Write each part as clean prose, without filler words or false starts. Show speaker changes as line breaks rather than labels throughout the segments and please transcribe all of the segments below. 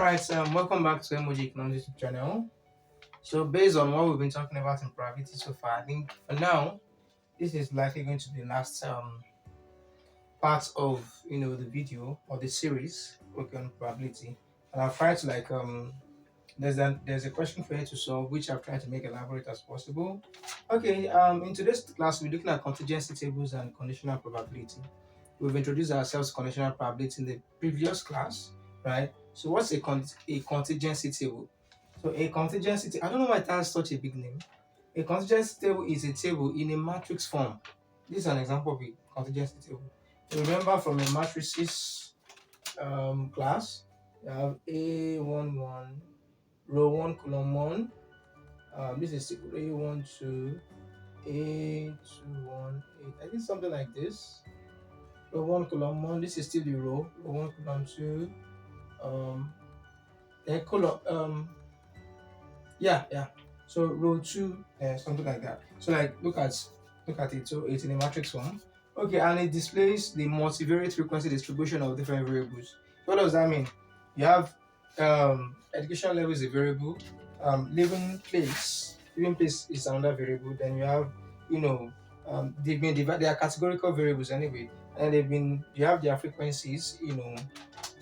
Alright, welcome back to Emoji Economics YouTube channel. So based on what we've been talking about in probability so far, I think for now, this is likely going to be the last part of the video or the series working on probability. And I've tried to there's a question for you to solve which I've tried to make elaborate as possible. Okay, in today's class we're looking at contingency tables and conditional probability. We've introduced ourselves to conditional probability in the previous class, right? So what's a contingency table? So a contingency I don't know why it has such a big name. A contingency table is a table in a matrix form. This is an example of a contingency table. You remember from a matrices class, you have A11, row 1, column 1. This is A12, A21, I think something like this. Row 1, column 1, this is still the row 1, column 2, then column, yeah. So row 2, something like that. So like, look at it. So it's in a matrix form. Okay, and it displays the multivariate frequency distribution of different variables. What does that mean? You have education level is a variable, living place is another variable. Then you have, they've been divided. They are categorical variables anyway, and you have their frequencies.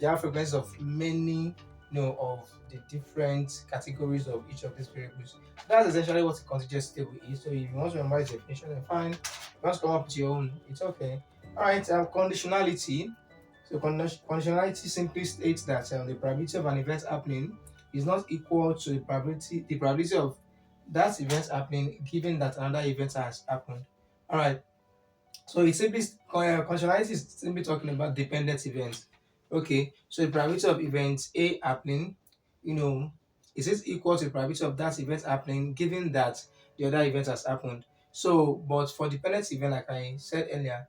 They have frequencies of many, of the different categories of each of these variables. That's essentially what a contingency table is. So if you want to memorize the definition, then fine. If you want to come up with your own, it's okay. All right. Conditionality. So conditionality simply states that the probability of an event happening is not equal to the probability of that event happening given that another event has happened. All right. So it's simply conditionality is simply talking about dependent events. Okay, so the probability of event A happening, you know, is equal to the probability of that event happening given that the other event has happened. So, but for dependent event, like I said earlier,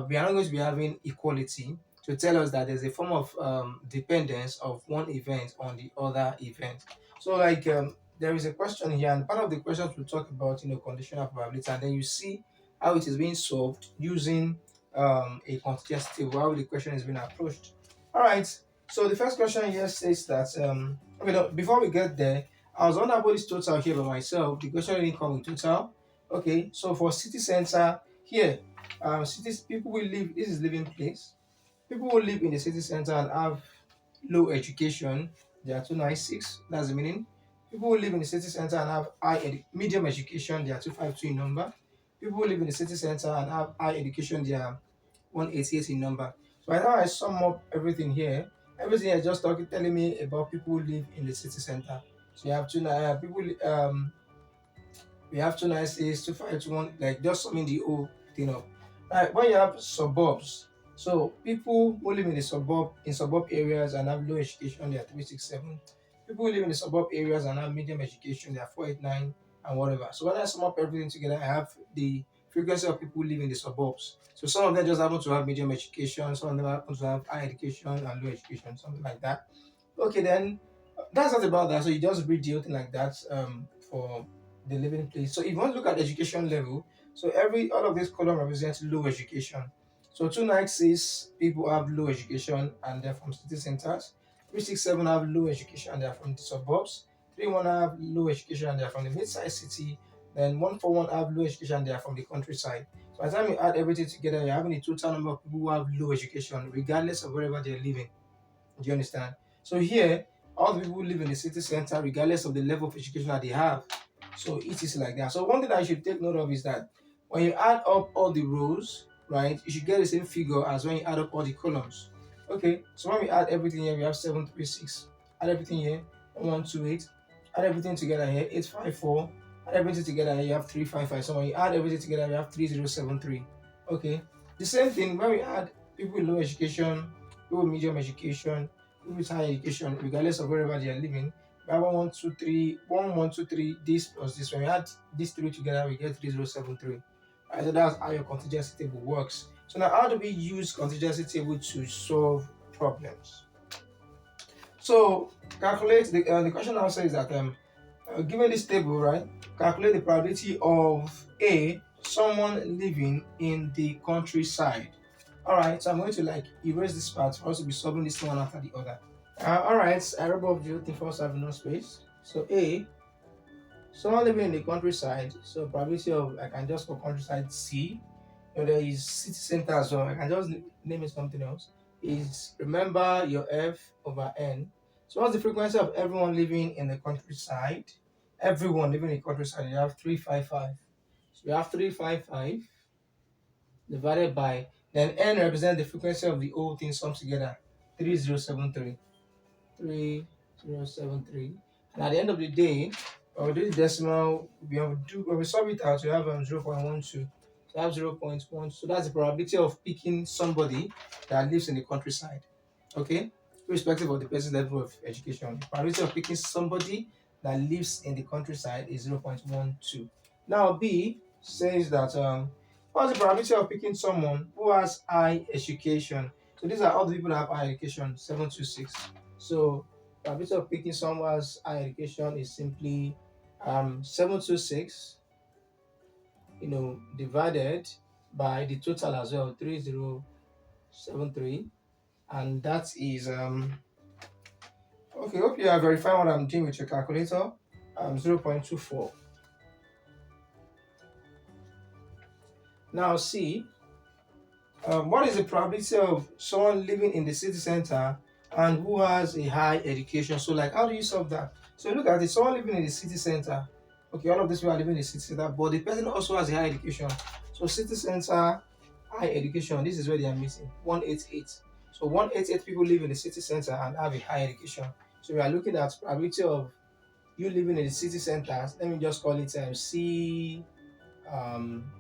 we are not going to be having equality to tell us that there's a form of dependence of one event on the other event. So, like there is a question here, and part of the questions we talk about, conditional probability, and then you see how it is being solved using a contingency table, how the question is being approached. All right. So the first question here says that okay, no, before we get there, I was on about this total here by myself. The question didn't come with total. Okay, so for city center here, cities people will live. This is living place. People will live in the city center and have low education. They are 296. That's the meaning. People who live in the city center and have medium education. They are 252 in number. People who live in the city center and have high education. They are 188 in number. So by the time I sum up everything here, everything is just telling me about people who live in the city center. So you have people we have 296, 2521, like just summing the whole thing up. Right, when you have suburbs, so people who live in the suburb areas and have low education, they are 367. People who live in the suburb areas and have medium education, they are 489 and whatever. So when I sum up everything together, I have the frequency of people who live in the suburbs. So some of them just happen to have medium education, some of them happen to have high education and low education, something like that. Okay, then that's not about that. So you just read the whole thing like that for the living place. So if you want to look at education level, so all of this column represents low education. So 296 people have low education and they're from city centers. 367 have low education and they're from the suburbs. 31 have low education and they're from the mid-sized city. Then 141 have low education and they are from the countryside. So by the time you add everything together, you're having a total number of people who have low education, regardless of wherever they're living. Do you understand? So here, all the people who live in the city center, regardless of the level of education that they have, so it is like that. So one thing that you should take note of is that when you add up all the rows, right, you should get the same figure as when you add up all the columns. Okay, so when we add everything here, we have 736. Add everything here, 1128. Add everything together here, 854. Add everything together here, you have 355. So when you add everything together, we have 3073. Okay, the same thing when we add people with low education, people with medium education, people with high education, regardless of wherever they are living. We have 1123, this plus this. When we add these three together, we get 3073. Right, so that's how your contingency table works. So now, how do we use contingency table to solve problems? So calculate the question now says that given this table, right, calculate the probability of someone living in the countryside. All right, so I'm going to erase this part for us to be solving this one after the other. All right, I rub off you think first have no space. So A, someone living in the countryside. So probability of I can just for countryside C. There is city center as well. I can just name it something else. Is remember your F over N. So what's the frequency of everyone living in the countryside? Everyone living in the countryside, you have 355. So you have 355 divided by then N represents the frequency of the whole thing sums together. 3073. 3073. And at the end of the day, when we do the decimal, when we solve it out, we have 0.12. So we have 0.1. So that's the probability of picking somebody that lives in the countryside. Okay? Irrespective of the person's level of education. The probability of picking somebody that lives in the countryside is 0.12. Now B says that what's the probability of picking someone who has high education? So these are all the people that have high education, 726. So probability of picking someone's higher education is simply 726, divided by the total as well, 3073, and that is okay. Hope you are verifying what I'm doing with your calculator. 0.24. Now see, what is the probability of someone living in the city center and who has a high education? So, like, how do you solve that? So, look at it. Someone living in the city center. Okay, all of these people are living in the city center, but the person also has a high education. So, city center, high education. This is where they are missing 188. So, 188 people live in the city center and have a high education. So, we are looking at probability of you living in the city center. Let me just call it C um,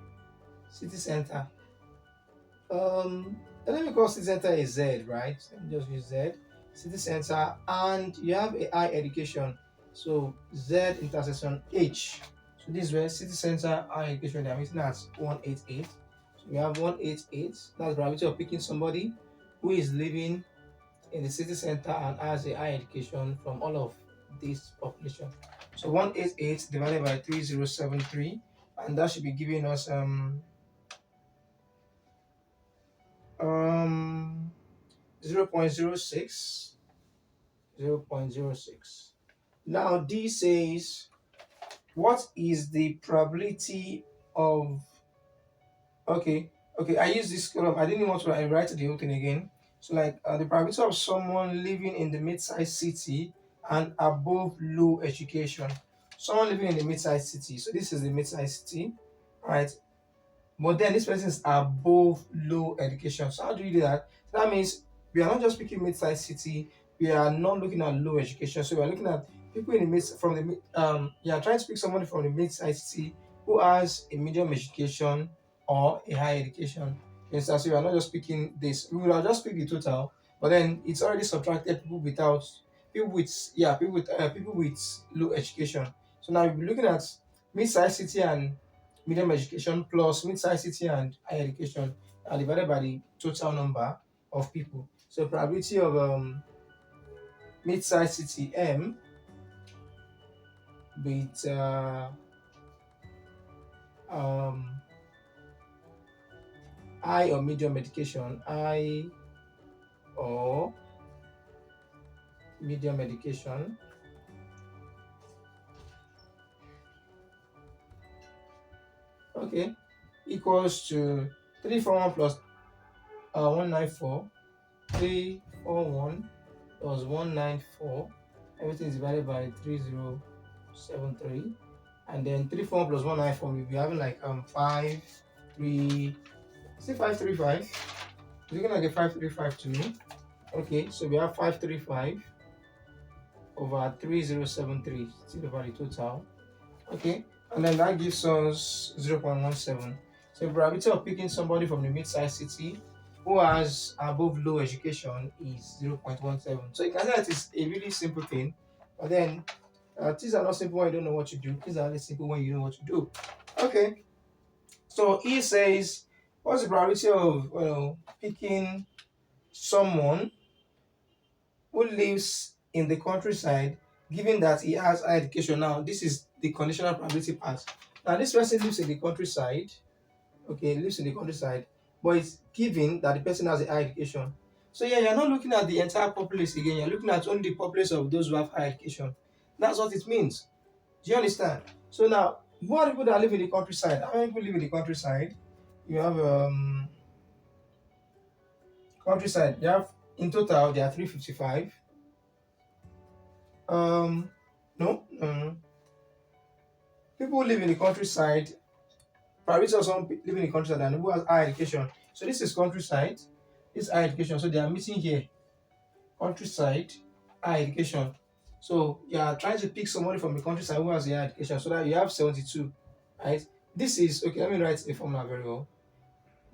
city center. Let me call city center is Z, right? Let me just use Z. City center, and you have a high education. So Z intersection H. So this is where city center high education, they're missing at 188. So we have 188. That's the probability of picking somebody who is living in the city center and has a high education from all of this population. So 188 divided by 3073, and that should be giving us um 0.06. 0.06. Now this says what is the probability of okay, I use this column. I didn't want to write the whole thing again. So like the probability of someone living in the mid-sized city and above low education. Someone living in the mid-sized city. So this is the mid-sized city, right? But then this person is above low education. So how do you do that? So that means we are not just picking mid-sized city. We are not looking at low education. So we are looking at people in the mid from the yeah, trying to pick somebody from the mid-sized city who has a medium education or a high education. You understand? So we are not just picking this. We will just pick the total, but then it's already subtracted people with low education. So now we'll be looking at mid-sized city and medium education plus mid-sized city and higher education are divided by the total number of people. So probability of mid-sized city M with um, high or medium education, high or medium education, okay, equals to 341 plus 194, 341 plus 194, everything is divided by 3073, and then 34 plus 194 we'll be having like 5 3 is 535. It's looking like a 535 to me. Okay, so we have 535 over 3073 still over the total. Okay, and then that gives us 0.17. So the probability of picking somebody from the mid-sized city who has above low education is 0.17. So you can say that it's a really simple thing, but then things are not simple when you don't know what to do. Things are only simple when you know what to do. Okay, so he says, what's the probability of picking someone who lives in the countryside, given that he has high education? Now, this is the conditional probability part. Now, this person lives in the countryside, okay, lives in the countryside, but it's given that the person has a high education. So yeah, you're not looking at the entire populace again. You're looking at only the populace of those who have higher education. That's what it means. Do you understand? So now, who are the people that live in the countryside? How many people live in the countryside? You have countryside. You have in total there are 355. No, people who live in the countryside. Probably of some living in the countryside and who has higher education. So this is countryside. This is higher education. So they are meeting here. Countryside, higher education. So you are trying to pick somebody from the countryside who has a higher education so that you have 72, right? This is okay. Let me write the formula very well.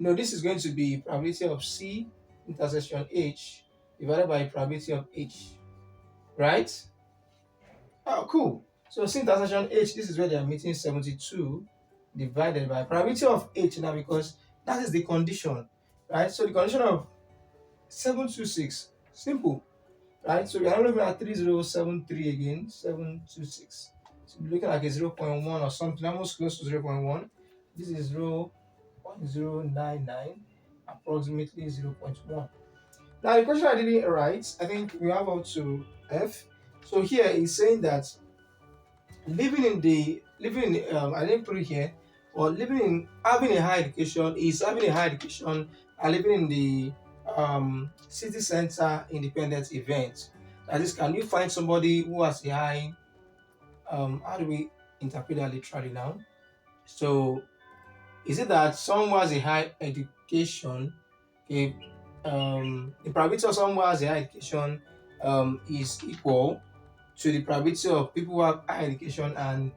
This is going to be probability of C intersection H divided by probability of H, right? Oh, cool. So C intersection H, this is where they are meeting 72 divided by probability of H now because that is the condition, right? So the condition of 726, simple, right? So we are not looking at 3073 again, 726. So we're looking like a zero point 0.1 or something, almost close to 0.1. This is 0.099, approximately 0.1. Now the question I didn't write, I think we have up to F. So here it's saying that I didn't put it here, or living in having a high education is having a high education and living in the city center independent event. That is, can you find somebody who has a high how do we interpret that literally now? So is it that someone who has a high education, okay, the probability of someone who has a high education is equal to the probability of people who have high education and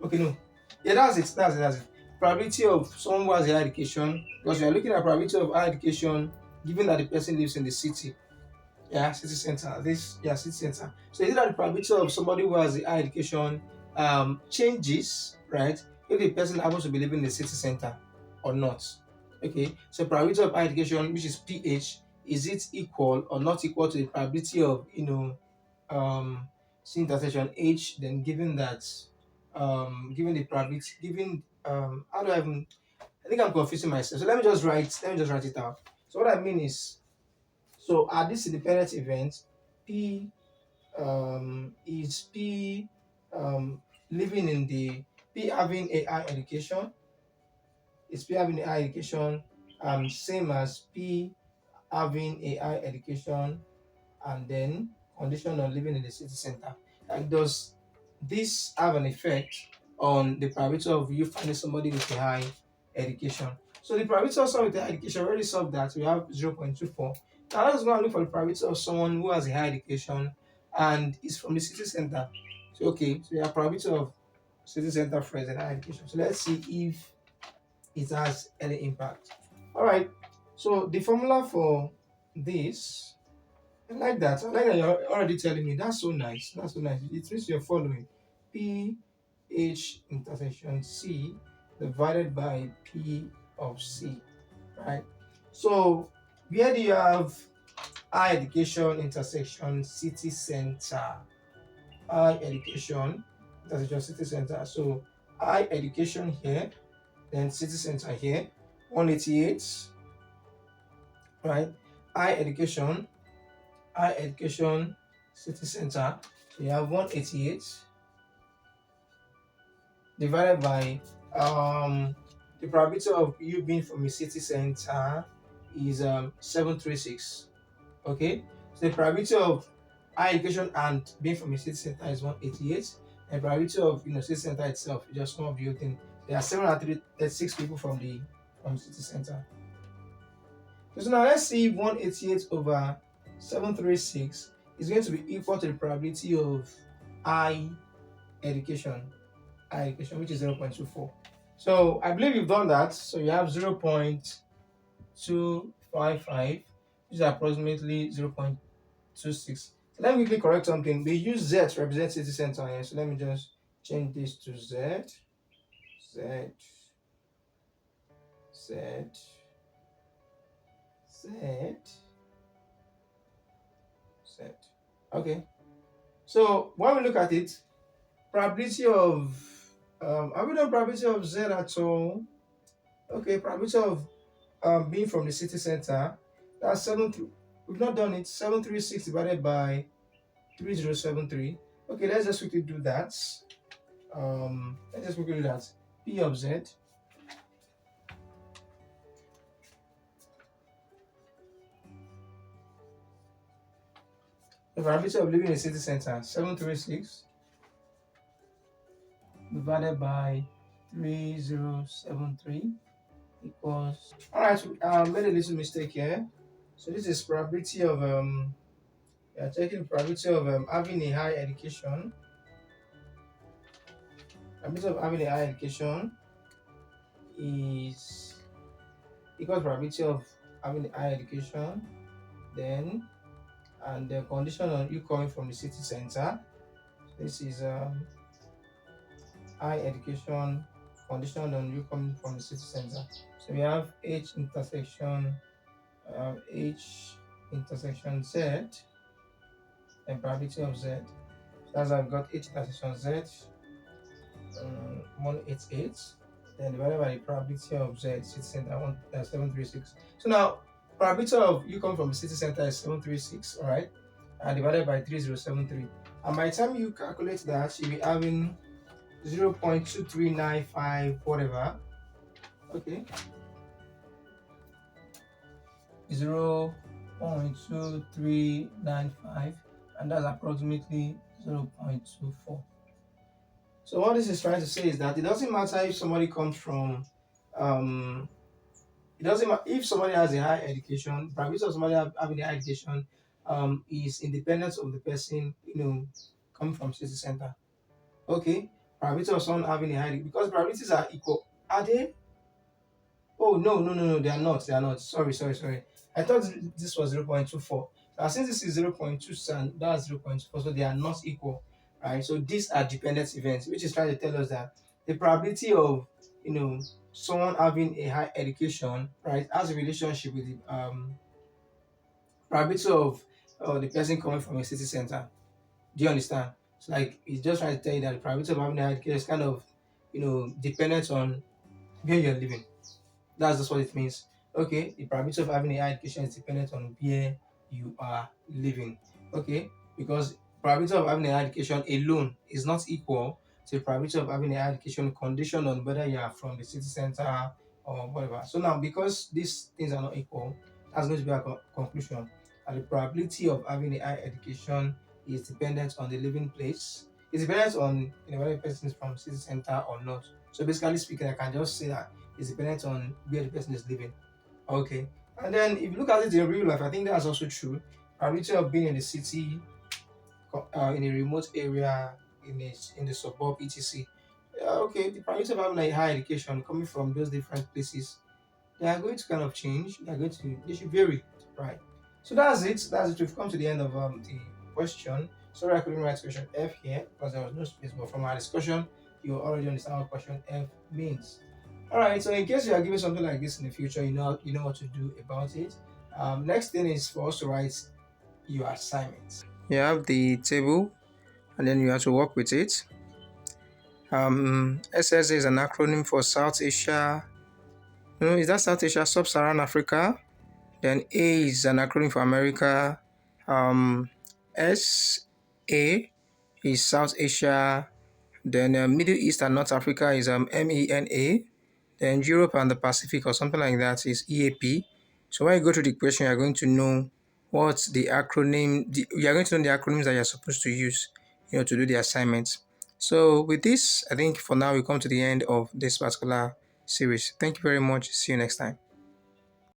okay, no. Yeah, that's it. That's it. Probability of someone who has a high education, because we are looking at probability of high education given that the person lives in the city. Yeah, city center. City center. So is it that the probability of somebody who has a high education changes, right? If the person happens to be living in the city center or not. Okay. So probability of high education, which is PH, is it equal or not equal to the probability of C intersection H, then given that given the probability given how do I think I'm confusing myself. So let me just write it out. So what I mean is, so at this independent event, P is P living in the P having a high education, is P having a high education same as P having a high education and then condition on living in the city center. Like, does this have an effect on the probability of you finding somebody with a high education? So the probability of someone with a high education, we already solved that. We have 0.24. Now let's go and look for the probability of someone who has a high education and is from the city center. So okay, so we have probability of city center friends and high education. So let's see if it has any impact. All right. So the formula for this, I like that. I like that you're already telling me. That's so nice. That's so nice. It means you're following. P H intersection C divided by P of C. Right? So where do you have high education intersection city center? High education intersection city center. So high education here, then city center here. 188, right? High education city center. So you have 188 divided by the probability of you being from a city center is 736. Okay, so the probability of high education and being from a city center is 188, and the probability of city center itself is just one of the thing. There are 736 people from city center. So now let's see if 188 over 736 is going to be equal to the probability of high education, which is 0.24. So I believe you've done that. So you have 0.255, which is approximately 0.26. So let me quickly correct something. We use Z to represent city center here. So let me just change this to Z, Z, Z, Z, Z. Okay. So when we look at it, probability of have we done probability of Z at all? Okay, probability of being from the city center, that's We've not done it. 736 divided by 3073. Okay, let's just quickly do that. Let's just quickly do that. P of Z. The probability of living in a city center, 736 divided by 3073 equals. Alright, made a little mistake here. So this is probability of we are taking the probability of having a high education. Probability of having a high education is equals probability of having a high education, then and the condition on you coming from the city center. This is high education condition on you coming from the city center. So we have H intersection Z and probability of Z. That's how I've got H intersection Z 188. Then divided by the probability of Z city center 736. So now probability of you come from the city center is 736, all right, and divided by 3073. And by the time you calculate that, you'll be having 0.2395 whatever. Okay, 0.2395, and that's approximately 0.24. So what this is trying to say is that it doesn't matter if somebody comes from um it doesn't matter if somebody has a high education, probability of somebody having a high education is independent of the person, coming from city center. Okay, probability of someone having a high, because probabilities are equal. Are they? Oh, no, no, no, no, they are not. They are not. Sorry, sorry, sorry. I thought this was 0.24. Since this is 0.2 and that's 0.24, so they are not equal, right? So these are dependent events, which is trying to tell us that the probability of, someone having a high education, right, has a relationship with the probability of the person coming from a city center. Do you understand? So like, it's just trying to tell you that the probability of having a high education is kind of, dependent on where you're living. That's just what it means. Okay, the probability of having a high education is dependent on where you are living. Okay, because probability of having a high education alone is not equal to the probability of having a high education conditioned on whether you are from the city center or whatever. So now, because these things are not equal, that's going to be our conclusion. And the probability of having a high education is dependent on the living place. It's dependent on whether the person is from city center or not. So basically speaking, I can just say that is dependent on where the person is living. Okay. And then if you look at it in real life, I think that's also true. Probability of being in the city, in a remote area, in the suburb, etc. Okay, the probability of having a high education coming from those different places, they are going to kind of change. They should vary, right? So that's it. That's it. We've come to the end of the question. Sorry, I couldn't write question F here because there was no space. But from our discussion, you already understand what question F means. All right. So in case you are given something like this in the future, you know what to do about it. Next thing is for us to write your assignments. You have the table, and then you have to work with it. SSA is an acronym for South Asia. Is that South Asia, Sub-Saharan Africa? Then A is an acronym for America. SA is South Asia. Then Middle East and North Africa is MENA. Then Europe and the Pacific or something like that is EAP. So when you go to the question, you're going to know what the acronym. You're going to know the acronyms that you're supposed to use, to do the assignments. So with this, I think for now we come to the end of this particular series. Thank you very much. See you next time.